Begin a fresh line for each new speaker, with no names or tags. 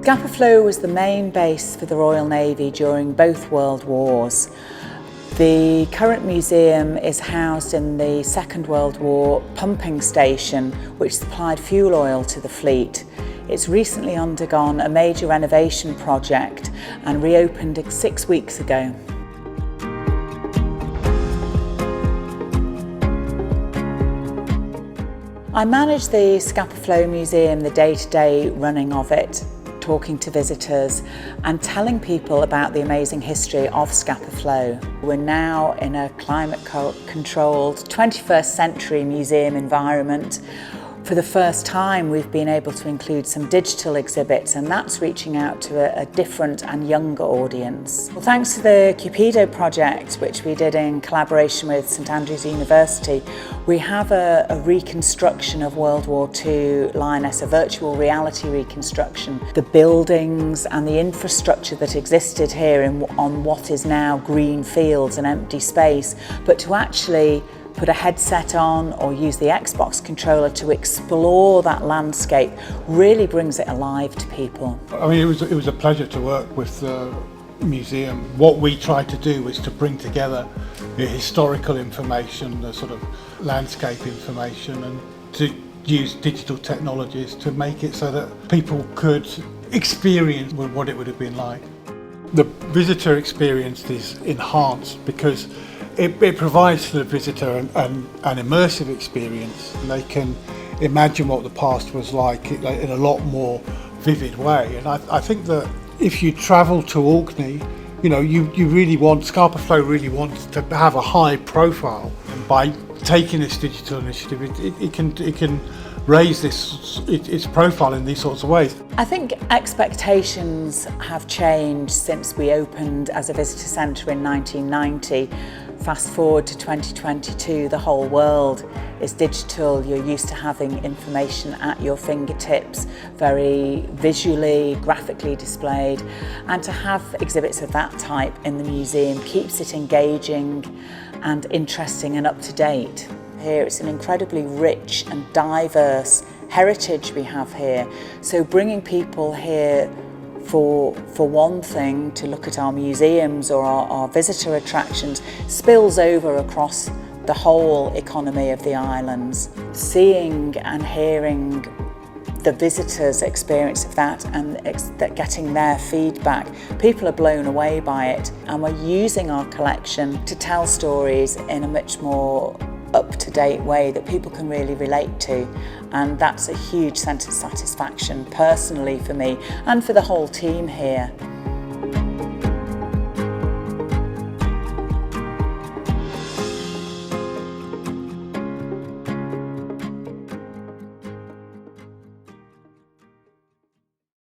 Scapa Flow was the main base for the Royal Navy during both World Wars. The current museum is housed in the Second World War pumping station, which supplied fuel oil to the fleet. It's recently undergone a major renovation project and reopened 6 weeks ago. I manage the Scapa Flow Museum, the day-to-day running of it, talking to visitors and telling people about the amazing history of Scapa Flow. We're now in a climate-controlled 21st century museum environment. For the first time, we've been able to include some digital exhibits, and that's reaching out to a different and younger audience. Well, thanks to the CUPIDO project, which we did in collaboration with St Andrews University, we have a reconstruction of World War II Lioness, a virtual reality reconstruction. The buildings and the infrastructure that existed here on what is now green fields and empty space, but to actually put a headset on or use the Xbox controller to explore that landscape really brings it alive to people.
I mean, it was a pleasure to work with the museum. What we tried to do was to bring together the historical information, the sort of landscape information, and to use digital technologies to make it so that people could experience what it would have been like. The visitor experience is enhanced because it provides to the visitor an immersive experience. They can imagine what the past was like in a lot more vivid way. And I think that if you travel to Orkney, you know, you really want, Scapa Flow really wants to have a high profile. And by taking this digital initiative, it can raise its profile in these sorts of ways.
I think expectations have changed since we opened as a visitor centre in 1990. Fast forward to 2022, the whole world is digital. You're used to having information at your fingertips, very visually, graphically displayed. And to have exhibits of that type in the museum keeps it engaging and interesting and up to date. Here it's an incredibly rich and diverse heritage we have here. So bringing people here for one thing to look at our museums or our visitor attractions spills over across the whole economy of the islands. Seeing and hearing the visitors' experience of that and getting their feedback, people are blown away by it, and we're using our collection to tell stories in a much more up-to-date way that people can really relate to, and that's a huge sense of satisfaction personally for me and for the whole team here.